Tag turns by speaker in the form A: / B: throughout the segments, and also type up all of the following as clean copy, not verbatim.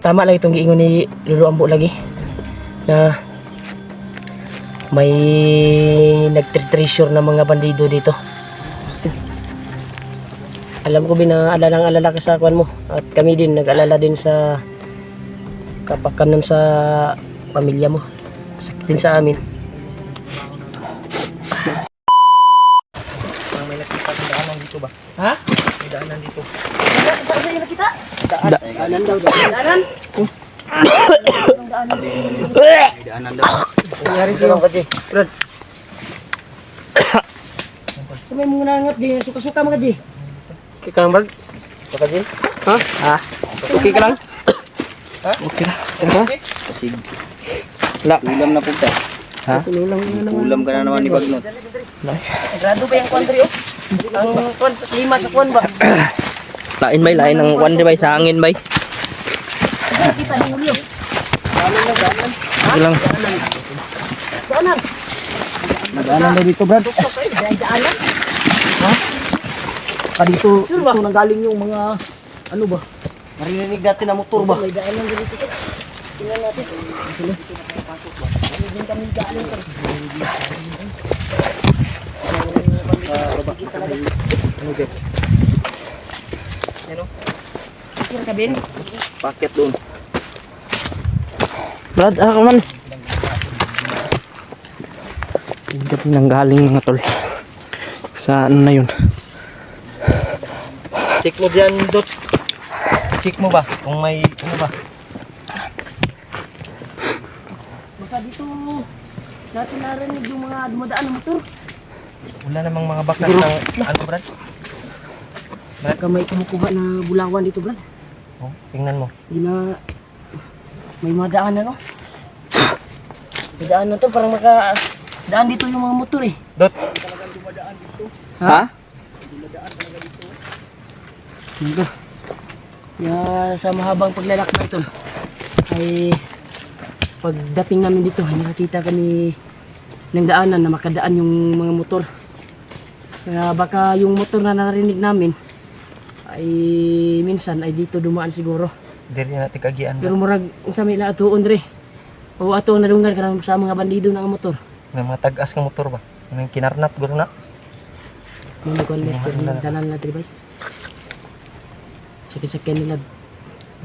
A: tama lang itong giingon ni Lolo Ambo lagi na may nag-treasure na mga bandido dito. Alam ko alala ka sa kwan mo at kami din nag-alala din sa kapakanan sa pamilya mo. Sakit din sa amin. May nakita sa daanan dito ba? Ha? May daanan dito. Saan sa'yo nakita? Daanan daw. Daanan? May daanan daw. Nangyari sa'yo ka, Jay. Brad. So may mga nangat, Jay. Suka-suka mga, Jay. Okay ka lang, Brad? Suka, Jay? Ha? Ha? Okay ka lang? Ha? Okay na. Okay? Kasi ulam na punta. Ha? Ulam ka na naman ni Bagnot. Grado ba yung kwan, Dre? Ang kwan, lima sa kwan ba?
B: Lain bay, lain ang kwan bay sa hangin bay.
A: Kita di ulyo. Daanan.
B: Ilang.
A: Daanan.
C: Nag-aanan daw dito, Brad.
A: Daanan.
C: Ha? Dito nanggaling yung mga ano ba? Narinig natin na motor ba?
A: May daanan dito. Tingnan natin. Hindi kami daanan.
C: Ano ba?
A: Ano? Kira ka, Ben?
C: Paket doon.
B: Brad, ka man. Hindi nanggaling mga tol. Sa ano na yun?
C: Check mo dyan, Dot. Check mo ba? Kung may ano ba?
A: Baka dito natin narinig yung mga dumadaan ng motor.
C: Wala namang mga bakas ng ano, Brad?
A: Baka may kumukuha na bulawan dito, Brad.
C: Oh, tingnan mo.
A: Hindi na may madaan ano. May daan na to parang daan dito yung mga motor eh.
C: Dot.
B: Ha?
A: Dito. Kaya sa mahabang paglalakbay ito ay pagdating namin dito ay nakakita kami ng daanan na makadaan yung mga motor. Kaya baka yung motor na narinig namin ay minsan ay dito dumaan siguro.
C: Dili natin kagian.
A: Pero murag sa may atuon dre. O ato nadunggan ka sa mga bandido ng motor.
C: May mga tag-as ng motor ba? May kinarnap guro na.
A: Mga dalan na tribay. Sakit-sakit nila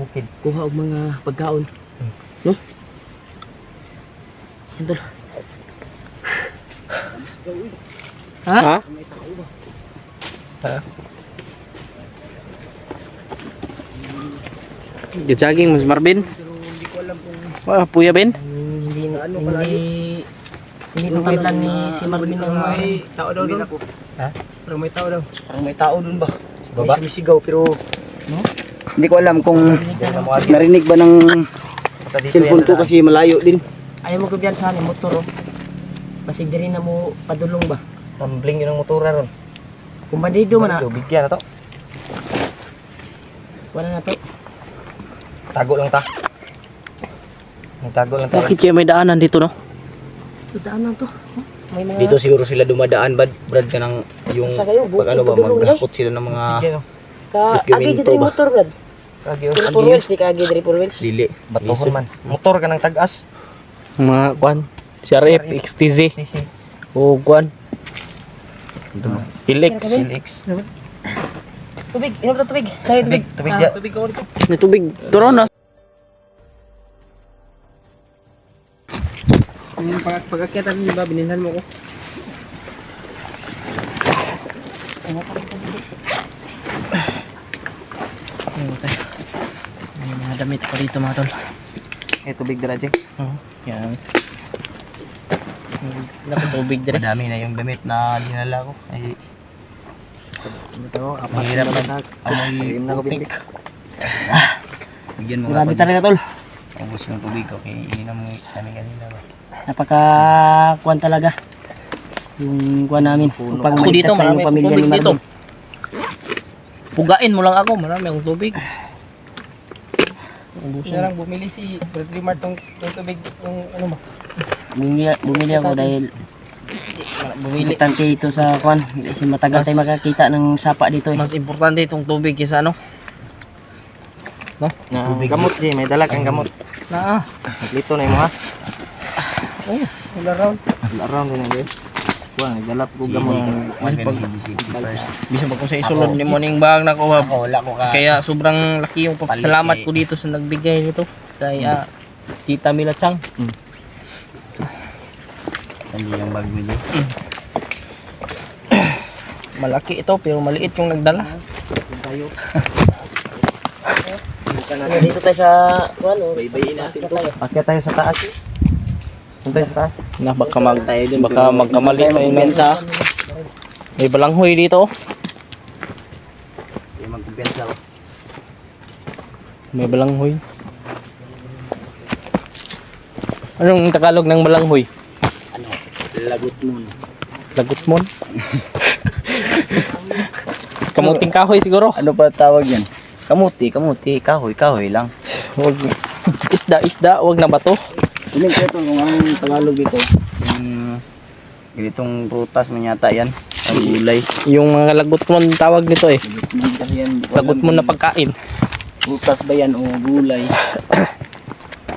C: Bukid.
A: kuha og mga pagkaon. No? Andol. Ha?
B: Ha?
C: Ha?
B: Jogging Mas Marvin. Wah, Puya Ben.
A: Hindi pa plan ni si Marvin ng
C: May tao daw doon. Ha?
A: parang may tao daw.
C: Parang may tao doon ba? Sa
A: May
C: baba?
A: sumisigaw pero
B: Hindi ko alam kung narinig ba ng cellphone ko kasi malayo din.
A: ayaw mo kubiyansahan yung motor oh. Basig diri na mo padulong ba?
C: Tumbling yun ang motora ron.
A: Kung bandido man na,
C: Bigyan na to.
A: wala na to.
C: Tago lang ta. May tago lang ta.
B: Bakit kaya may daanan dito no?
A: Daanan to. May mga
B: Dito siguro sila dumadaan, Brad, ka ng yung
A: Sa kayo,
B: pag ano ba,
A: budulong,
B: maghakot sila ng mga
C: Bigyan o.
A: agi
B: dokumento
A: dito yung
B: ba?
A: motor brad.
C: Kagi o.
A: Puro wheels di ka agi diri puro wheels.
B: dili.
C: Batuhon man. Motor ka ng tag-as.
B: Mga kwan, CRF, XTZ,
C: Sisi.
B: o kwan. Felix.
C: Silix.
A: Tubig, inom ta tubig. Tayo tubig.
C: Tubig ya.
A: Tubig ko dito.
B: Na tubig, turo na.
A: Yung pagkakyatan ni ba bininhan mo ko.
B: May mga damit pa dito mga tol.
C: Eh, tubig dala, Jeng.
B: Yan. Wala pa tubig dire.
C: Madami na yung damit na dinala ko. Ay,
A: Ito,
C: ang hirap na amoy putik. Bigyan mo nga
A: grabe
C: pa.
A: talaga tol.
C: Ubus yung tubig ko. Kaya ininom mo kami kanina ba.
A: Napaka kuan talaga. Yung kuan namin.
C: Puno.
A: Pag
B: Ako dito,
A: maligtas na
B: marami
A: yung pamilya
B: tubig
A: ni
B: dito.
A: Marvin.
B: Pugain mo lang ako, marami akong tubig.
A: Siya lang bumili si Bradley Mart ng tubig yung ano mo. Bumili ako dahil
B: Bumili.
A: importante ito sa kuan. Kasi matagal tayo makakita ng sapa dito eh.
B: Mas importante itong tubig kaysa ano.
A: No?
C: Na gamot di, may dalag ang gamot.
A: Na.
C: Lito na mo ha.
A: Oh, wala round.
C: Around din ang kuha, nagdalap ko gamot.
A: Bisa pa ko sa isulod ni morning bag na ko.
C: Wala ko ka.
A: Kaya sobrang laki yung pasalamat ko dito sa nagbigay nito. Kaya Tita Mila Chang.
C: Hindi yung bag mo di.
A: Malaki ito pero maliit yung nagdala.
C: Tayo.
A: Dito tayo sa ano,
C: Baybayin natin to. Akyat tayo sa taas. Punta sa taas.
A: na baka magkamali tayo ng sa may balanghoy dito.
C: Yung magkumpensa ko.
A: May balanghoy. Anong Tagalog ng balanghoy?
C: Ano? Lagot mo.
A: Lagot mon. Kamuting kahoy siguro.
B: Ano pa tawag yan? Kamuti, kahoy lang.
A: Wag isda, wag na bato.
B: Hindi ko ito kung anong Tagalog dito. Ganitong prutas mo yata yan. Ang gulay.
A: Yung mga lagot mon tawag nito eh.
B: Kasi yan,
A: Lagot mon na pagkain.
B: prutas ba yan o gulay?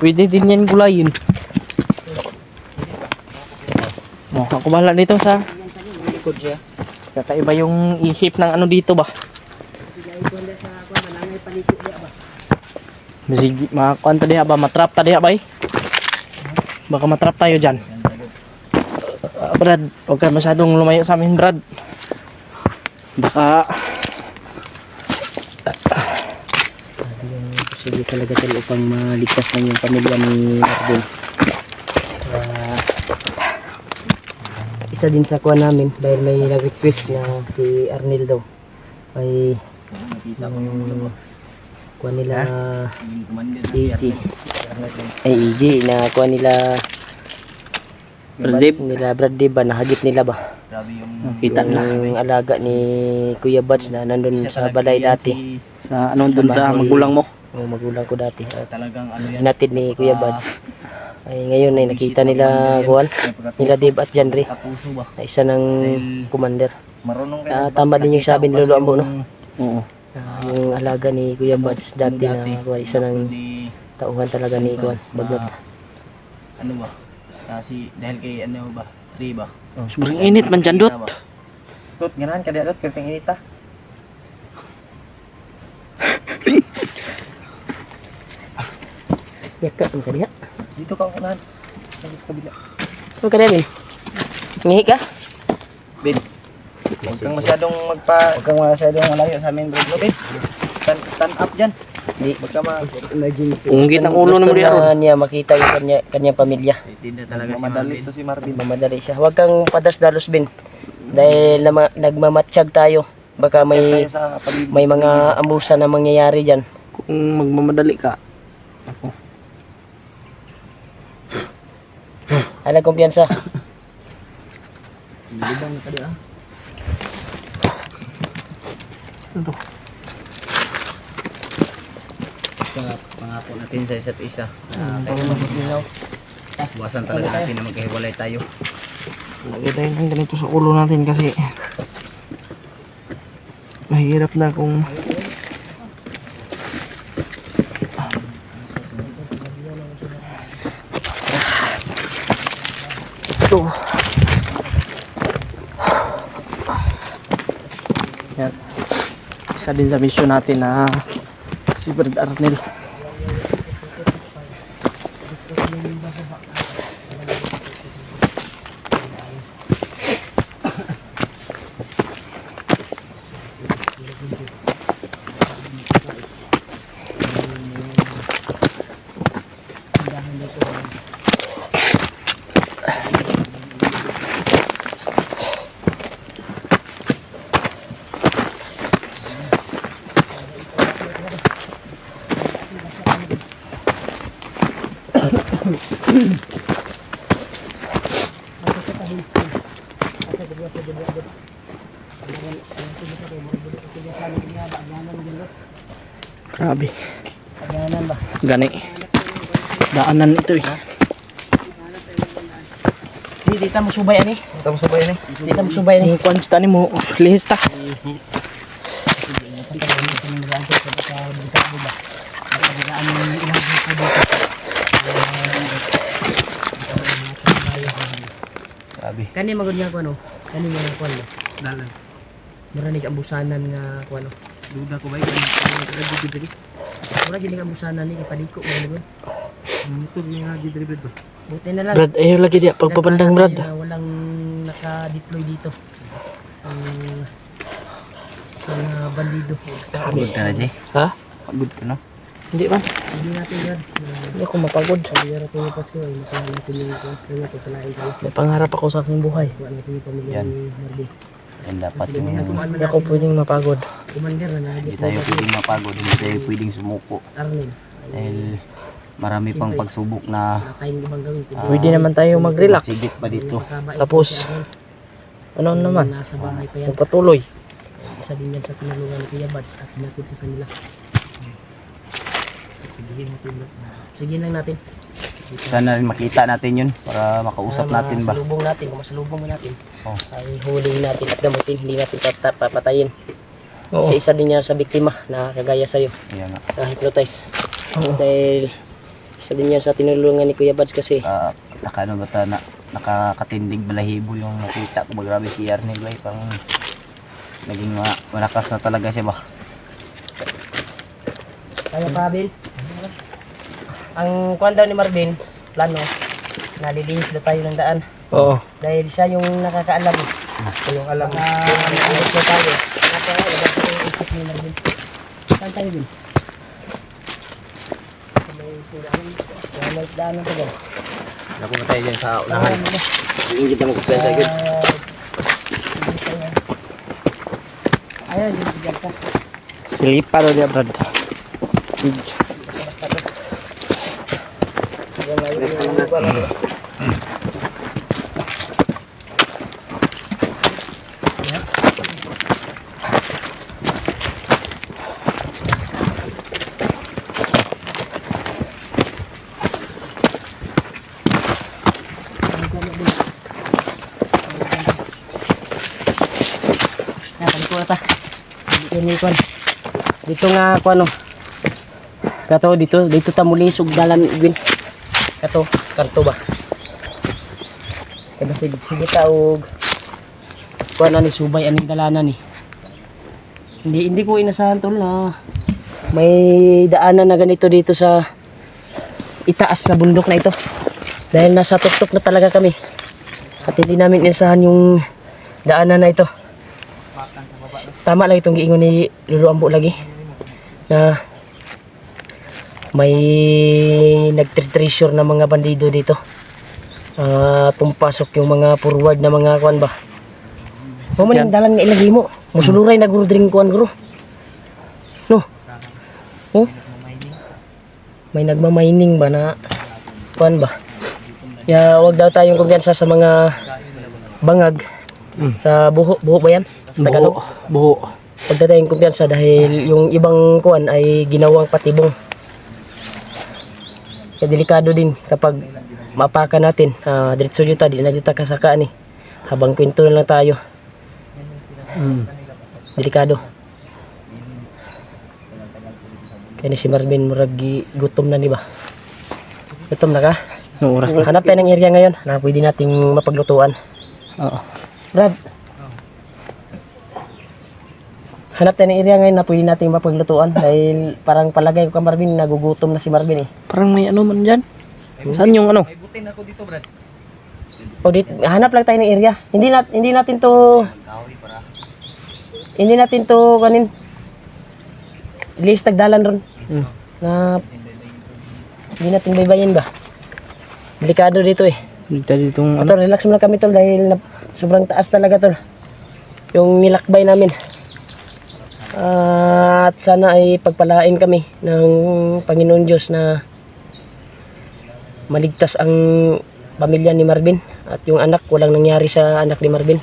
A: Pwede din yan gulayin. Oh, ako bahala dito sa
B: Likod siya.
A: kakaiba yung ihip ng ano dito ba. Masig makakuan ta diha ba, matrap ta diha ba eh. Baka matrap tayo dyan. Brad, huwag ka masyadong lumayo sa amin, Brad. Baka sige talaga tayo upang maligtas lang yung pamilya ni Ardel. Isa din sa kuha namin dahil may nag-request na si Arnel daw ay
B: Nakita ko yung ulo.
A: kuha nila
B: Yung commander na
A: AG
B: siya.
A: ay AG na kuha nila Brad Dib ba nahagip nila ba
B: Grabe yung
A: kita ng alaga ni Kuya Buds na nandun sa balay dati sa ano dun sa magulang mo magulang ko dati at
B: talagang ano yan.
A: hinatid ni Kuya Buds ay ngayon ay nakita nila kuwan nila Dib at Janry
B: Katuso ba?
A: na isa ng commander.
B: Marunong kayo.
A: Tama din yung sabi ni Lolo Ambo, no?
B: Oo.
A: Yung alaga ni Kuya Buds dati na isa ng tauhan talaga ni Kuwan Bagot.
B: Ano ba? Kasi dahil kay ano ba? Riba.
A: Sobrang init man dyan, Dot.
B: Dot, ganahan ka diya, Dot. Kaya inita.
A: Yaka, ang kaniya.
B: Dito ka unahan. Sa kabila.
A: So, kaniya, Bin? Ngihi ka?
B: Ben. Huwag kang masyadong Huwag kang masyadong malayo sa amin, bro. Ben. Stand up dyan.
A: Di.
B: Huwag ka
A: Emergency. Unggit ang ulo naman
B: Gusto
A: na niya makita yung kanyang pamilya.
B: Hindi talaga mamadali ito si Marvin.
A: Mamadali siya. Huwag kang padas-dalos, Bin. Dahil nagmamatsyag tayo. Baka may mga ambusa na mangyayari dyan. Kung magmamadali ka. Ako. Alang kumpiyansa.
B: Libang ka diya.
A: Ano?
B: Pangako natin sa isa't isa. Buwasan talaga natin na magkahiwalay tayo.
A: Lagay tayo ng ganito sa ulo natin kasi mahirap na kung let's go. Yan. Isa din sa mission natin na si Brad Arnel. Grabe. Gani. Daanan ito eh. Dito mo subay ani.
B: Dito mo sabay ni.
A: Dito mo subay ani. Kuan sa tani mo lihis ta.
B: Grabe.
C: Kani magod nga ko ano? Kani nga ko ano?
A: Dalan.
C: Maranig ang busanan nga ko ano?
A: Duda ko ba yung nagagugid diri?
C: Mura gini ang busanan ni ipadiko mo magod.
A: Motor niya gidribid ba?
C: Buti na lang.
A: Brad, ayaw lagi dia pagpapandang Brad.
C: Na walang naka-deploy dito. Ang mga bandido.
B: Pagod ka na, Jay.
A: Ha?
B: Pagod ka na.
A: Hindi man.
C: Hindi natin yan.
A: Hindi ako mapagod.
C: Hindi natin yung Pasko. Masaya natin yung kanya. Tutulain kayo.
A: May pangarap ako sa aking buhay.
C: Kuha natin yung pamilya
B: Yan.
C: ni Marvin.
B: Yan dapat yung...
A: Hindi ako pwedeng mapagod.
C: Commander na
B: Hindi tayo pwedeng mapagod, hindi tayo pwedeng sumuko.
C: Arnel.
B: Dahil marami pang pagsubok na
C: Tayong ibang gawin.
A: Pwede naman tayo mag-relax.
B: sigit pa dito.
A: Tapos, ano naman?
C: Nasa bahay pa yan.
A: Magpatuloy.
C: Isa din yan sa tinulungan ni Kuya Bads at natin sa kanila. Sige lang natin.
B: Sana rin makita natin yun para makausap natin ba.
C: Masalubong natin, kung masalubong mo natin.
B: Oh.
C: Ay huliin natin at gamutin, hindi natin papatayin.
A: Oo.
C: Kasi isa din yan sa biktima na kagaya sa'yo,
B: Kaya nga.
C: na hypnotize.
A: Oo.
C: Dahil isa din yan sa tinulungan ni Kuya Bads kasi
B: Nakano ba ta na nakakatindig balahibo yung nakita ko ba, grabe si Arnel ba, parang naging malakas na talaga siya ba.
C: kaya Pabil. Ang kuwan daw ni Marvin, plano, nalilihis na tayo ng daan.
A: Oo.
C: Dahil siya yung nakakaalam.
A: Yung alam.
C: Nalilihis na tayo. Kaya labas ko yung isip ni Marvin. Saan tayo din? May daanan pa dyan.
B: Naku na tayo dyan sa unahan. Hindi kita magkasaya sa agad.
C: Ayun, dyan ka.
A: Silipa ro dia Brad.
C: Dito nga ako ano. Kato dito ta muli sug dalan Edwin. Kato kanto ba. Kaya sige ta og kuan ani subay aning dalanan ni. Hindi ko inasahan tol na may daanan na ganito dito sa itaas na bundok na ito. Dahil nasa tuktok na talaga kami. At hindi namin inasahan yung daanan na ito. Tama lang itong giingon ni Lolo Ambo lagi na may nagtreasure na mga bandido dito. Pumpasok yung mga forward na mga kuan ba. Maning dalan nga ilagay mo. Musuluray na guro dring kuan guro. No. Oh? May nagmamining ba na kuan ba? Ya wag daw tayong kumpiyansa sa mga bangag. Sa buho ba yan? Sa Tagalog?
A: Buho.
C: Huwag na tayong kumpiyansa dahil yung ibang kuan ay ginawang patibong. Kaya delikado din kapag mapakan natin. Diretso dito, di na dito kasakaan eh. Habang kwento na lang tayo. Delikado. Kaya ni si Marvin murag gutom na ni ba? Gutom na ka?
A: Nung oras na.
C: Hanap tayo ng area ngayon na pwede nating mapaglutuan.
A: Oo.
C: Brad, hanap tayo ng area ngayon na pwede nating mapaglutuan dahil parang palagay ko ka Marvin, nagugutom na si Marvin eh.
A: Parang may ano man dyan. Saan yung ano?
C: O hanap lang tayo ng area. Hindi natin to kanin. Ilis tagdalan ron. Na hindi natin baybayin ba? Delikado dito eh.
A: Dito ditong
C: Tol, relax muna kami tol dahil sobrang taas talaga tol. Yung nilakbay namin. At sana ay pagpalain kami ng Panginoon Diyos na maligtas ang pamilya ni Marvin at yung anak, walang nangyari sa anak ni Marvin.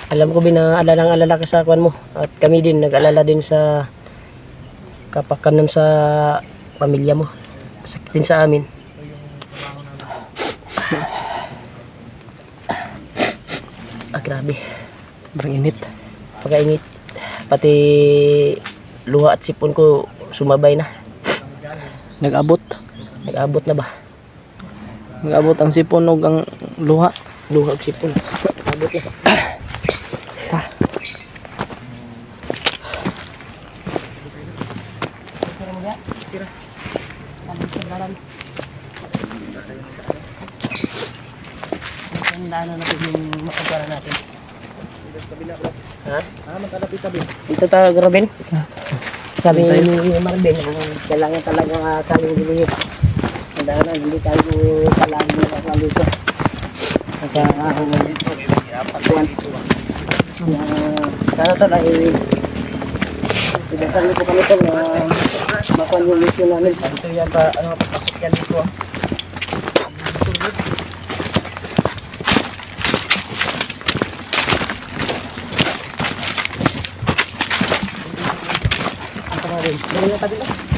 C: Alam ko alalang-alala ka sa kwan mo at kami din nag-alala din sa kapakanan sa pamilya mo. Sakit din sa amin. Grabe.
A: Sobrang init.
C: Pagkainit. Pati luha at sipon ko sumabay na. Nag-abot. Nag-abot na ba? Nag-abot ang sipon o ang luha. Luha og sipon. Nag-abot na. Ta. Daanan natin yung makagara natin. Ha? Magkadapit-tabi. Dito tayo, Robin. Sabi ni Marvin, kailangan talaga kaling dilihit. Dahil hindi tayo palagi na dito. At sana ito ay idasal ko kami ito na makuha yung mission namin. Ito yan pa, pasok yan dito. Dali na tabi na.